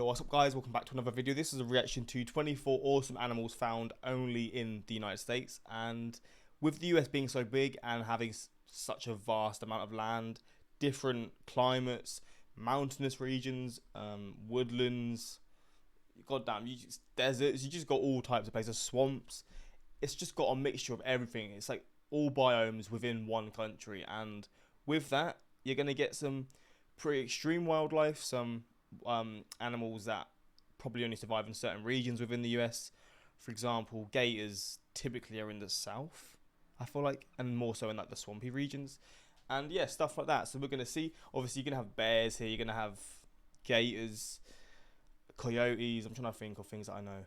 what's up guys, welcome back to another video. This is a reaction to 24 awesome animals found only in the United States. And with the US being so big and having such a vast amount of land, different climates, mountainous regions, woodlands, goddamn, deserts, you just got all types of places, swamps. It's just got a mixture of everything. It's like all biomes within one country, and with that you're going to get some pretty extreme wildlife, some animals that probably only survive in certain regions within the US. For example, gators typically are in the south, I feel like, and more so in like the swampy regions, and yeah, stuff like that. So we're going to see, obviously you're going to have bears here, you're going to have gators, coyotes. I'm trying to think of things that I know.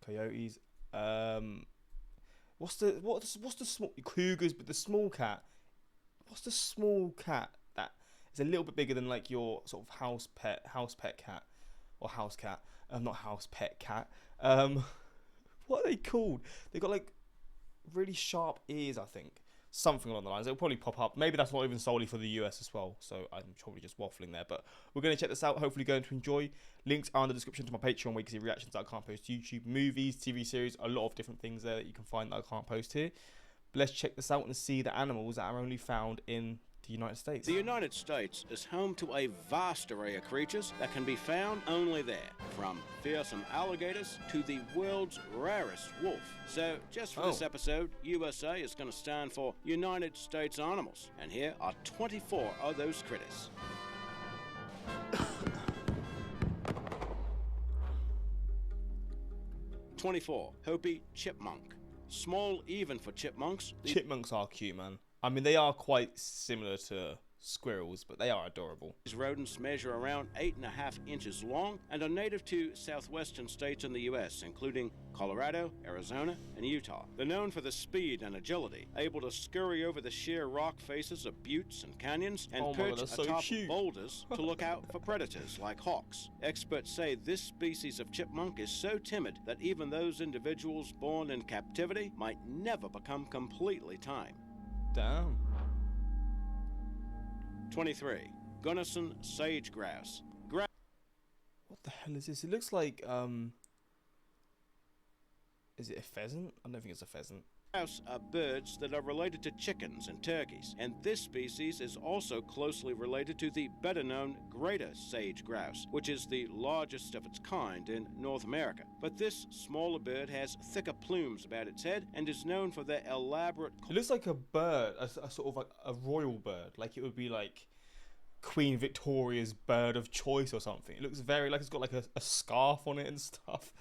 Coyotes, what's the small cougars, but the small cat, what's the small cat that is a little bit bigger than like your sort of house pet cat, or house cat, not house pet cat. What are they called? They got like really sharp ears, I think, something along the lines. It'll probably pop up. Maybe that's not even solely for the US as well, so I'm probably just waffling there, but we're going to check this out. Hopefully going to enjoy. Links are in the description to my Patreon, where you can see reactions that I can't post to YouTube, movies, TV series, a lot of different things there that you can find that I can't post here. But let's check this out and see the animals that are only found in the United States. The United States is home to a vast array of creatures that can be found only there, from fearsome alligators to the world's rarest wolf. So just for this episode, USA is going to stand for United States Animals, and here are 24 of those critters. #24, Hopi chipmunk. Small even for chipmunks. Chipmunks are cute, man. I mean, they are quite similar to squirrels, but they are adorable. These rodents measure around 8.5 inches long and are native to southwestern states in the US, including Colorado, Arizona, and Utah. They're known for their speed and agility, able to scurry over the sheer rock faces of buttes and canyons and perch atop boulders to look out for predators like hawks. Experts say this species of chipmunk is so timid that even those individuals born in captivity might never become completely tame. Damn. #23, Gunnison sage grouse. What the hell is this? It looks like is it a pheasant? I don't think it's a pheasant. Grouse are birds that are related to chickens and turkeys, and this species is also closely related to the better-known greater sage grouse, which is the largest of its kind in North America. But this smaller bird has thicker plumes about its head and is known for their elaborate... It looks like a bird, a sort of like a royal bird, like it would be like Queen Victoria's bird of choice or something. It looks very like it's got like a scarf on it and stuff.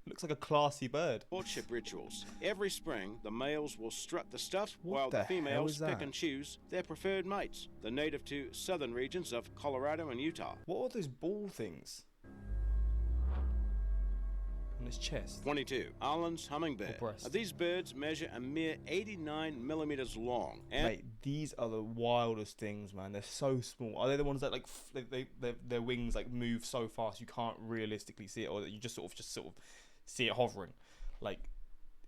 Looks like a classy bird. Courtship rituals. Every spring, the males will strut the stuff while the females pick and choose their preferred mates. They're native to southern regions of Colorado and Utah. What are those ball things on his chest? #22, Arlands Hummingbird. These birds measure a mere 89 millimeters long. And mate, these are the wildest things, man. They're so small. Are they the ones that like their wings like move so fast you can't realistically see it, or that you just sort of see it hovering, like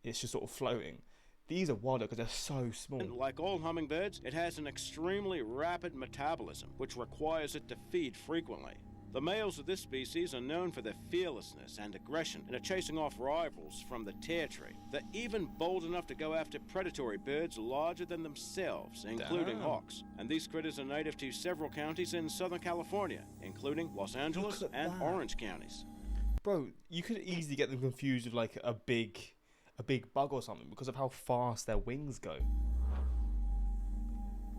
it's just sort of floating? These are wilder because they're so small. And like all hummingbirds, it has an extremely rapid metabolism, which requires it to feed frequently. The males of this species are known for their fearlessness and aggression and are chasing off rivals from the tear tree. They're even bold enough to go after predatory birds larger than themselves, including hawks. And these critters are native to several counties in Southern California, including Los Angeles and Orange counties. Bro, you could easily get them confused with like a big bug or something because of how fast their wings go.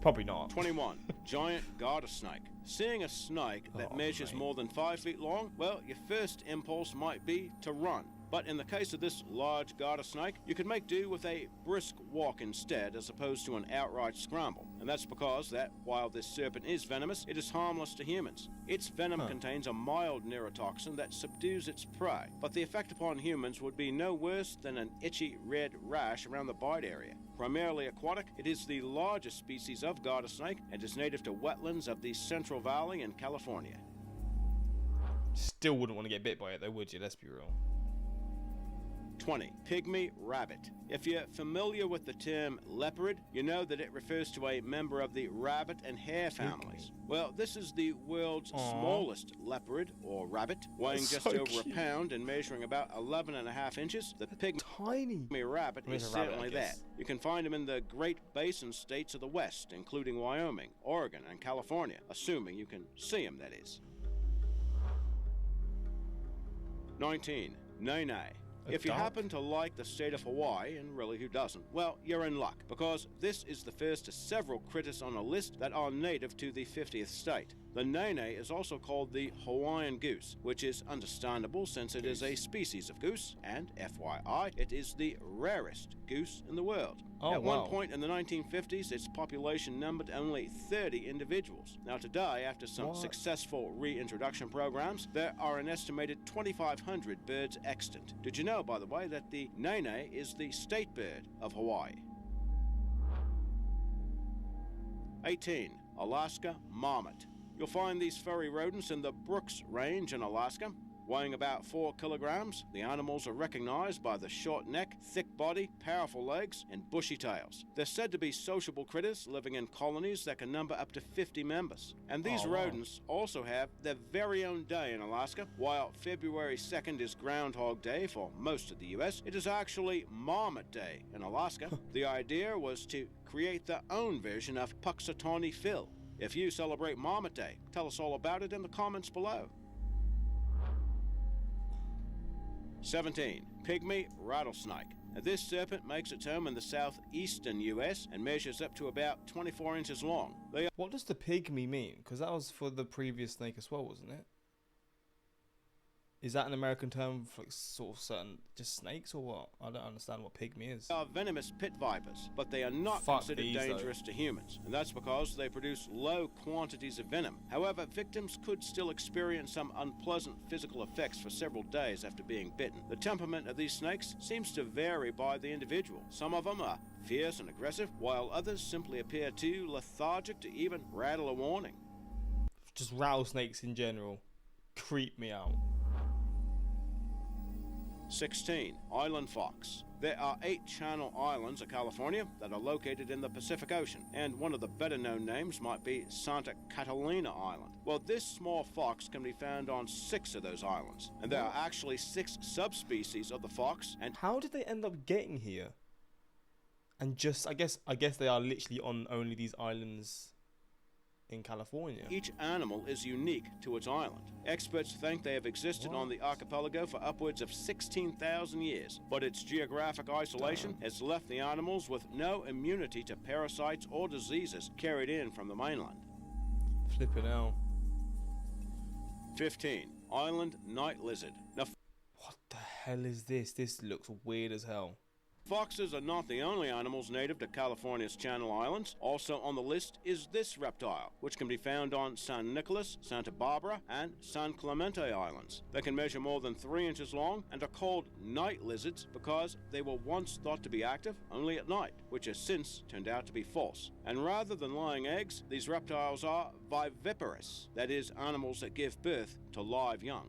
Probably not. #21, giant garter snake. Seeing a snake that measures more than 5 feet long, well, your first impulse might be to run. But in the case of this large garter snake, you could make do with a brisk walk instead, as opposed to an outright scramble. And that's because that, while this serpent is venomous, it is harmless to humans. Its venom contains a mild neurotoxin that subdues its prey, but the effect upon humans would be no worse than an itchy red rash around the bite area. Primarily aquatic, it is the largest species of garter snake and is native to wetlands of the Central Valley in California. Still wouldn't want to get bit by it though, would you? Let's be real. 22, 22, Arlands Hummingbird. These are the wildest things, man. They're so small. Are they the ones that like they wear like 20. Pygmy Rabbit. If you're familiar with the term leopard, you know that it refers to a member of the rabbit and hare families. Well, this is the world's smallest leopard, or rabbit, weighing just so over cute. a pound and measuring about 11.5 inches. The Tiny. Pygmy Rabbit is certainly that. You can find them in the Great Basin states of the West, including Wyoming, Oregon, and California, assuming you can see them, that is. 19. Nene. If you happen to like the state of Hawaii, and really who doesn't, well, you're in luck, because this is the first of several critters on a list that are native to the 50th state. The nene is also called the Hawaiian Goose, which is understandable since it is a species of goose, and FYI, it is the rarest goose in the world. At one point in the 1950s, its population numbered only 30 individuals. Now today, after some successful reintroduction programs, there are an estimated 2,500 birds extant. Did you know, by the way, that the nene is the state bird of Hawaii? 18. Alaska Marmot. You'll find these furry rodents in the Brooks Range in Alaska. Weighing about 4 kilograms, the animals are recognized by the short neck, thick body, powerful legs, and bushy tails. They're said to be sociable critters living in colonies that can number up to 50 members. And these rodents also have their very own day in Alaska. While February 2nd is Groundhog Day for most of the U.S., it is actually Marmot Day in Alaska. The idea was to create their own version of Puxatawney Phil. If you celebrate Marmot Day, tell us all about it in the comments below. 17. Pygmy Rattlesnake. Now, this serpent makes its home in the southeastern U.S. and measures up to about 24 inches long. What does the pygmy mean? Because that was for the previous snake as well, wasn't it? Is that an American term for sort of certain just snakes or what? I don't understand what pygmy is. They are venomous pit vipers, but they are not considered dangerous to humans, and that's because they produce low quantities of venom. However, victims could still experience some unpleasant physical effects for several days after being bitten. The temperament of these snakes seems to vary by the individual. Some of them are fierce and aggressive, while others simply appear too lethargic to even rattle a warning. Just rattlesnakes in general creep me out. 16. Island fox. There are 8 Channel Islands of California that are located in the Pacific Ocean, and one of the better known names might be Santa Catalina Island. Well, this small fox can be found on 6 of those islands, and there are actually 6 subspecies of the fox. And how did they end up getting here? And just, I guess they are literally on only these islands in California. Each animal is unique to its island. Experts think they have existed on the archipelago for upwards of 16,000 years, but its geographic isolation has left the animals with no immunity to parasites or diseases carried in from the mainland. Flipping out. 15. Island night lizard. Now, what the hell is this? This looks weird as hell. Foxes are not the only animals native to California's Channel Islands. Also on the list is this reptile, which can be found on San Nicolas, Santa Barbara, and San Clemente Islands. They can measure more than 3 inches long and are called night lizards because they were once thought to be active only at night, which has since turned out to be false. And rather than laying eggs, these reptiles are viviparous, that is, animals that give birth to live young.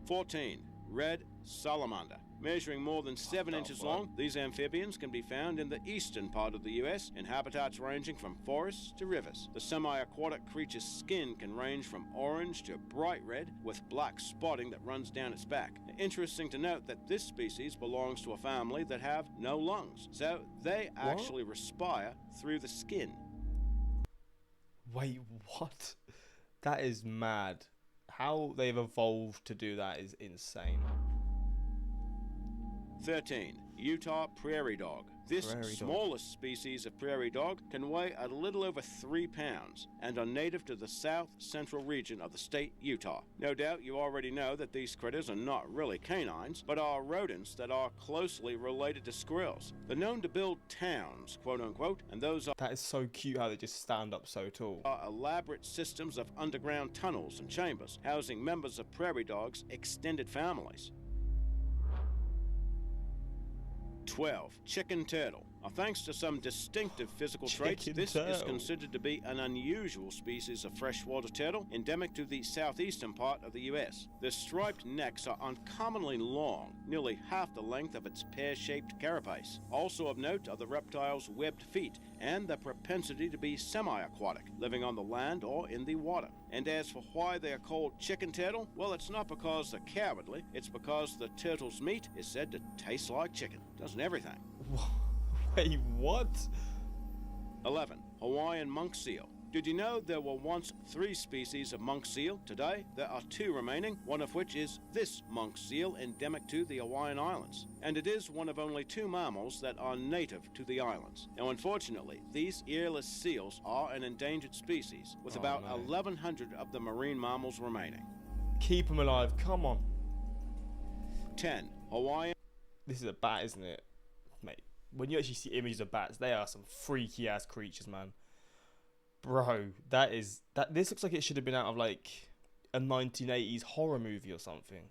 14. Red salamander. Measuring more than 7 inches long, these amphibians can be found in the eastern part of the U.S. in habitats ranging from forests to rivers. The semi-aquatic creature's skin can range from orange to bright red with black spotting that runs down its back. Interesting to note that this species belongs to a family that have no lungs, so they actually respire through the skin. Wait, what? That is mad. How they've evolved to do that is insane. 13. Utah Prairie Dog. This smallest species of prairie dog can weigh a little over 3 pounds and are native to the south-central region of the state Utah. No doubt you already know that these critters are not really canines, but are rodents that are closely related to squirrels. They're known to build towns, quote-unquote, and those are... That is so cute how they just stand up so tall. ...are elaborate systems of underground tunnels and chambers housing members of prairie dogs' extended families. 12. Chicken turtle. thanks to some distinctive physical traits, this is considered to be an unusual species of freshwater turtle endemic to the southeastern part of the U.S. Their striped necks are uncommonly long, nearly half the length of its pear-shaped carapace. Also of note are the reptile's webbed feet and the propensity to be semi-aquatic, living on the land or in the water. And as for why they are called chicken turtle, well, it's not because they're cowardly, it's because the turtle's meat is said to taste like chicken. Doesn't everything. Wait, what? 11. Hawaiian monk seal. Did you know there were once 3 species of monk seal? Today, there are 2 remaining, one of which is this monk seal endemic to the Hawaiian Islands. And it is one of only 2 mammals that are native to the islands. Now, unfortunately, these earless seals are an endangered species, with about 1,100 of the marine mammals remaining. Keep them alive, come on. 10. Hawaiian... This is a bat, isn't it? Mate, when you actually see images of bats, they are some freaky-ass creatures, man. Bro, this looks like it should have been out of like a 1980s horror movie or something.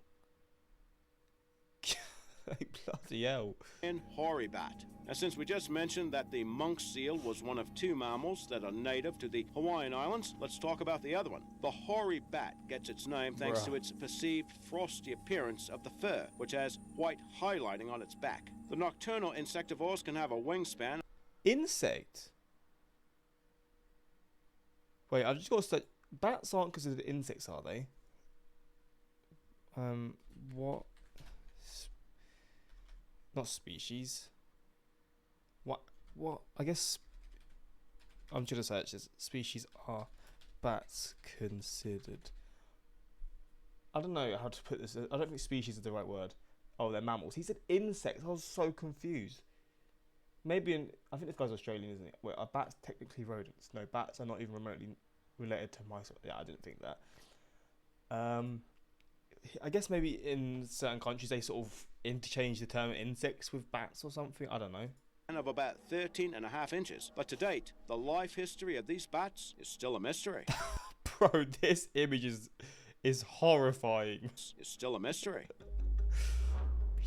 Like, bloody hell. And hoary bat. Now, since we just mentioned that the monk seal was one of 2 mammals that are native to the Hawaiian Islands, let's talk about the other one. The hoary bat gets its name thanks to its perceived frosty appearance of the fur, which has white highlighting on its back. The nocturnal insectivores can have a wingspan. Insect? Wait, I've just got to say, bats aren't considered insects, are they? What? Not species. What? I guess I'm just gonna search this. Species are bats considered? I don't know how to put this. I don't think species is the right word. Oh, they're mammals. He said insects. I was so confused. Maybe I think this guy's Australian, isn't it? Wait, are bats technically rodents? No, bats are not even remotely related to mice. Yeah, I didn't think that. I guess maybe in certain countries they sort of interchange the term insects with bats or something. I don't know. Of about 13.5 inches. But to date, the life history of these bats is still a mystery. Bro, this image is horrifying. It's still a mystery.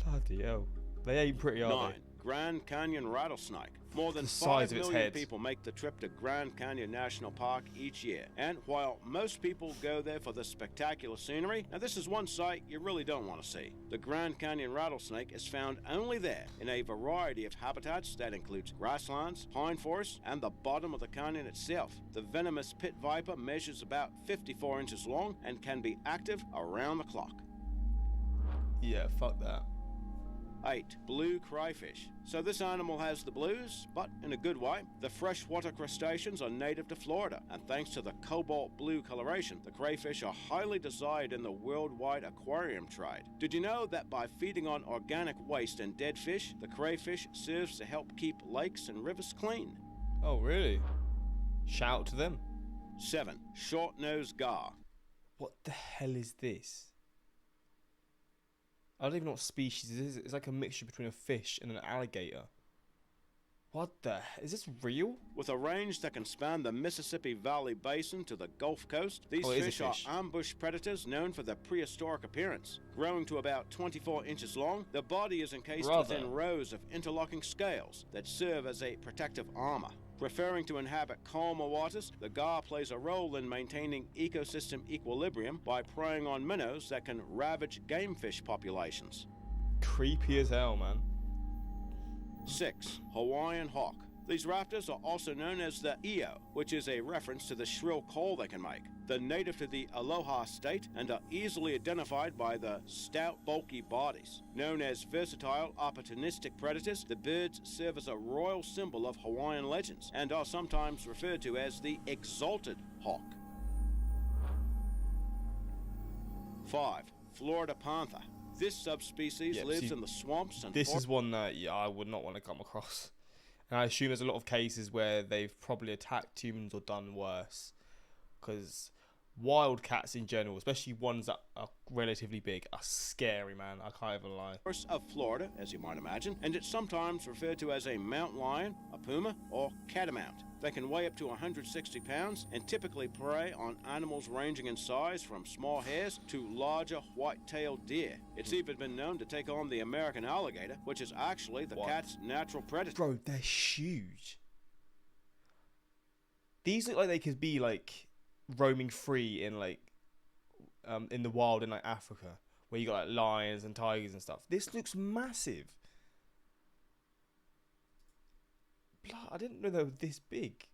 Bloody hell. They ain't pretty, are 9. they? Grand Canyon rattlesnake. More than The size 5 of its million head. people make the trip to Grand Canyon National Park each year. And while most people go there for the spectacular scenery, now this is one sight you really don't want to see. The Grand Canyon rattlesnake is found only there in a variety of habitats that includes grasslands, pine forests, and the bottom of the canyon itself. The venomous pit viper measures about 54 inches long and can be active around the clock. Yeah, fuck that. 8. Blue crayfish. So this animal has the blues, but in a good way. The freshwater crustaceans are native to Florida, and thanks to the cobalt blue coloration, the crayfish are highly desired in the worldwide aquarium trade. Did you know that by feeding on organic waste and dead fish, the crayfish serves to help keep lakes and rivers clean? Oh, really? Shout out to them. 7. Shortnose gar. What the hell is this? I don't even know what species it is. It's like a mixture between a fish and an alligator. What the? Is this real? With a range that can span the Mississippi Valley Basin to the Gulf Coast, these fish are ambush predators known for their prehistoric appearance. Growing to about 24 inches long, their body is encased within rows of interlocking scales that serve as a protective armor. Preferring to inhabit calmer waters, the gar plays a role in maintaining ecosystem equilibrium by preying on minnows that can ravage game fish populations. Creepy as hell, man. 6. Hawaiian hawk. These raptors are also known as the eo, which is a reference to the shrill call they can make. They're native to the Aloha state and are easily identified by the stout, bulky bodies. Known as versatile, opportunistic predators, the birds serve as a royal symbol of Hawaiian legends and are sometimes referred to as the exalted hawk. 5. Florida panther. This subspecies lives in the swamps and this is one that I would not want to come across. And I assume there's a lot of cases where they've probably attacked humans or done worse. Because Wildcats in general, especially ones that are relatively big, are scary, man. I can't even lie. Of Florida, as you might imagine, and it's sometimes referred to as a mountain lion, a puma, or catamount. They can weigh up to 160 pounds and typically prey on animals ranging in size from small hares to larger white-tailed deer. It's even been known to take on the American alligator, which is actually the cat's natural predator. Bro, they're huge. These look like they could be like roaming free in like in the wild in like Africa, where you got like lions and tigers and stuff. This looks massive. Blood, I didn't know they were this big.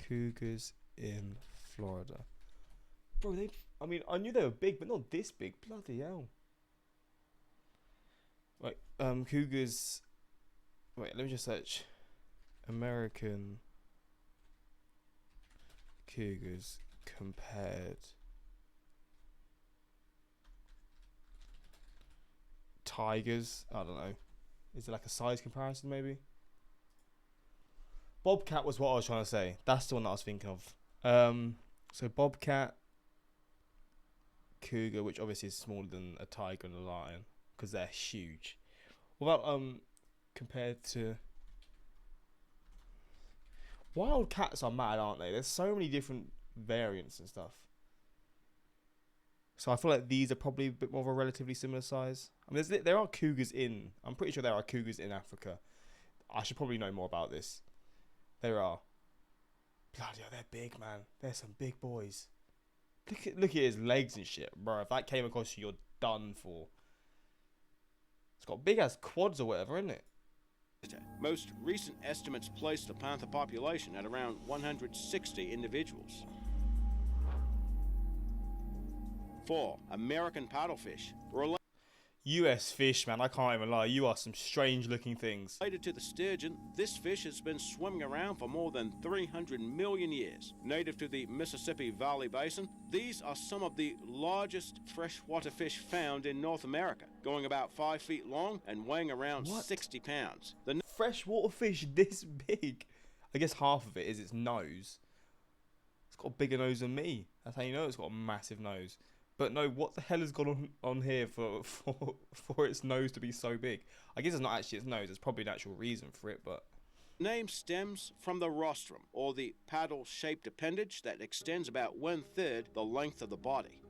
Cougars in Florida. Bro, I knew they were big, but not this big. Bloody hell. Right, cougars. Wait, let me just search. American cougars compared. Tigers. I don't know. Is it like a size comparison, maybe? Bobcat was what I was trying to say. That's the one that I was thinking of. So bobcat, cougar, which obviously is smaller than a tiger and a lion because they're huge. What about compared to wild cats? Are mad, aren't they? There's so many different variants and stuff. So I feel like these are probably a bit more of a relatively similar size. I mean, there are cougars in. I'm pretty sure there are cougars in Africa. I should probably know more about this. There are. Bloody hell, they're big, man. They're some big boys. Look at his legs and shit, bro. If that came across you, you're done for. It's got big ass quads or whatever, isn't it? Most recent estimates place the panther population at around 160 individuals. 4. American paddlefish. US fish, man, I can't even lie. You are some strange looking things. Related to the sturgeon, this fish has been swimming around for more than 300 million years. Native to the Mississippi Valley Basin, these are some of the largest freshwater fish found in North America, going about 5 feet long and weighing around 60 pounds. The freshwater fish this big? I guess half of it is its nose. It's got a bigger nose than me. That's how you know it's got a massive nose. But no, what the hell has gone on here for its nose to be so big? I guess it's not actually its nose. There's probably an actual reason for it, but... name stems from the rostrum, or the paddle-shaped appendage that extends about 1/3 the length of the body.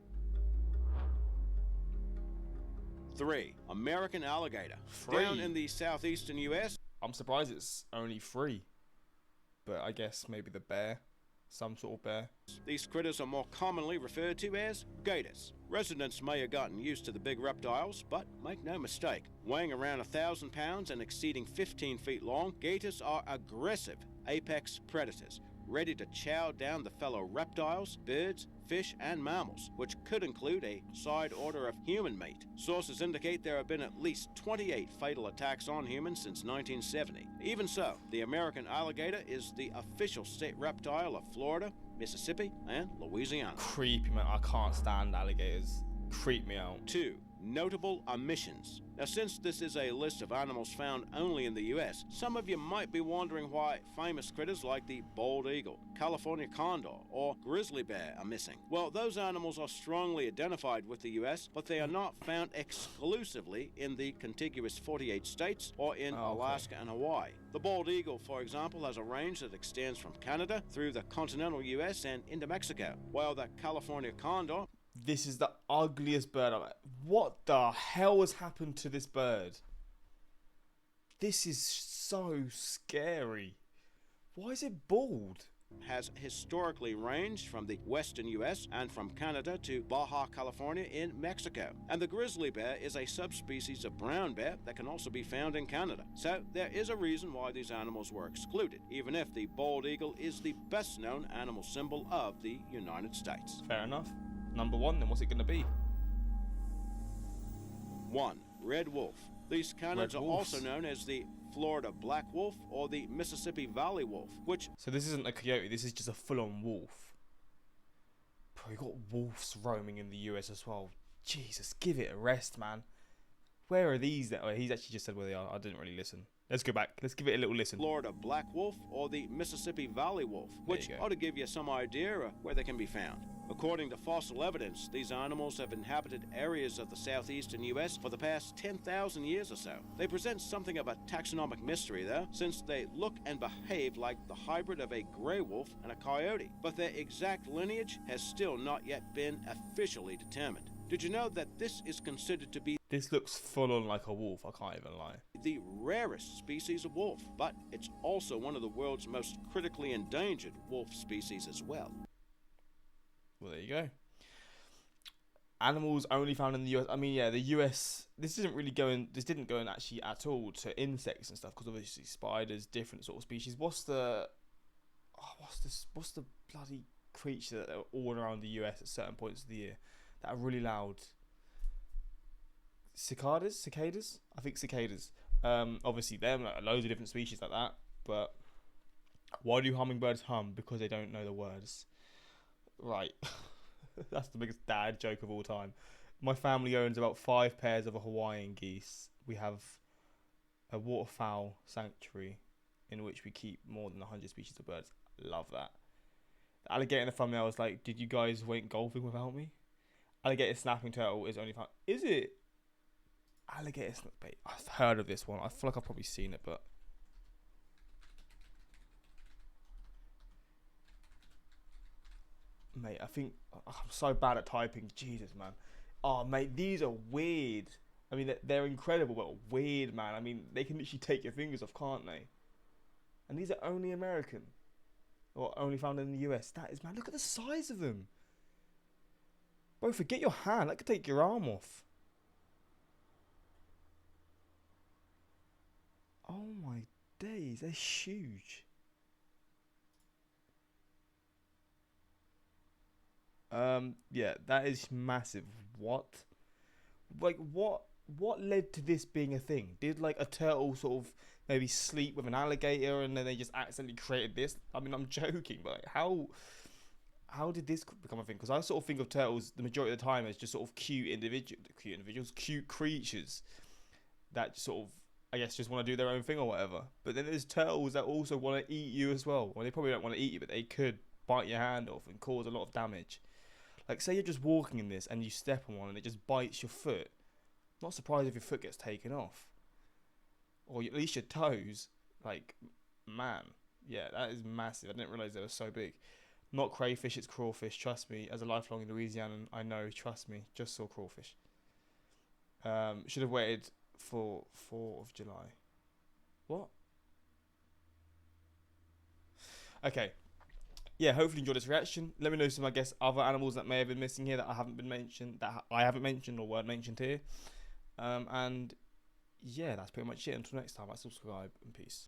3. American alligator. Down in the southeastern U.S. I'm surprised it's only 3. But I guess maybe the bear. Some sort of bear. These critters are more commonly referred to as gators. Residents may have gotten used to the big reptiles, but make no mistake, weighing around 1,000 pounds and exceeding 15 feet long, gators are aggressive apex predators, ready to chow down the fellow reptiles, birds, fish, and mammals, which could include a side order of human meat. Sources indicate there have been at least 28 fatal attacks on humans since 1970. Even so, the American alligator is the official state reptile of Florida, Mississippi, and Louisiana. Creepy, man. I can't stand alligators. Creep me out. 2. Notable omissions. Now, since this is a list of animals found only in the U.S., some of you might be wondering why famous critters like the bald eagle, California condor, or grizzly bear are missing. Well, those animals are strongly identified with the U.S., but they are not found exclusively in the contiguous 48 states or in Alaska and Hawaii. The bald eagle, for example, has a range that extends from Canada through the continental U.S. and into Mexico, while the California condor... This is the ugliest bird. I'm like, what the hell has happened to this bird? This is so scary. Why is it bald? Has historically ranged from the western U.S. and from Canada to Baja California in Mexico. And the grizzly bear is a subspecies of brown bear that can also be found in Canada. So there is a reason why these animals were excluded, even if the bald eagle is the best known animal symbol of the United States. Fair enough. Number 1, then what's it going to be? 1. Red wolf. These canids are also known as the Florida black wolf or the Mississippi Valley wolf, which... So this isn't a coyote, this is just a full-on wolf. Bro, you got wolves roaming in the US as well. Jesus, give it a rest, man. Where are these? Oh, he's actually just said where they are. I didn't really listen. Let's go back. Let's give it a little listen. Florida black wolf or the Mississippi valley wolf, which ought to give you some idea of where they can be found. According to fossil evidence, these animals have inhabited areas of the southeastern U.S. for the past 10,000 years or so. They present something of a taxonomic mystery, though, since they look and behave like the hybrid of a gray wolf and a coyote. But their exact lineage has still not yet been officially determined. Did you know that this is considered to be... This looks full on like a wolf, I can't even lie. ...the rarest species of wolf, but it's also one of the world's most critically endangered wolf species as well. Well, there you go. Animals only found in the US. I mean, yeah, the US. This didn't go in actually at all to insects and stuff, because obviously spiders, different sort of species. What's the bloody creature that are all around the US at certain points of the year that are really loud? Cicadas. I think cicadas. Obviously, them like, loads of different species like that. But why do hummingbirds hum? Because they don't know the words. Right. That's the biggest dad joke of all time. My family owns about 5 pairs of Hawaiian geese. We have a waterfowl sanctuary in which we keep more than 100 species of birds. Love that. The alligator in the thumbnail was like, did you guys went golfing without me? Alligator snapping turtle is only found... Is it? Alligator snap bait. I've heard of this one. I feel like I've probably seen it, but... Mate, I think I'm so bad at typing. Jesus, man. Oh, mate, these are weird. I mean, they're incredible, but weird, man. I mean, they can literally take your fingers off, can't they? And these are only American. Or only found in the US. That is, man, look at the size of them. Bro, forget your hand. That could take your arm off. Oh, my days. They're huge. Yeah, that is massive. What? Like, what led to this being a thing? Did, like, a turtle sort of maybe sleep with an alligator and then they just accidentally created this? I mean, I'm joking, but like, how did this become a thing? Because I sort of think of turtles the majority of the time as just sort of cute creatures that sort of, I guess, just want to do their own thing or whatever. But then there's turtles that also want to eat you as well. Well, they probably don't want to eat you, but they could bite your hand off and cause a lot of damage. Like, say you're just walking in this and you step on one and it just bites your foot. Not surprised if your foot gets taken off. Or at least your toes. Like, man. Yeah, that is massive. I didn't realise they were so big. Not crayfish, it's crawfish. Trust me. As a lifelong Louisianan, I know. Trust me. Just saw crawfish. Should have waited for 4th of July. What? Okay. Yeah, hopefully you enjoyed this reaction. Let me know some, I guess, other animals that may have been missing here that I haven't mentioned or weren't mentioned here. And yeah, that's pretty much it. Until next time, I subscribe and peace.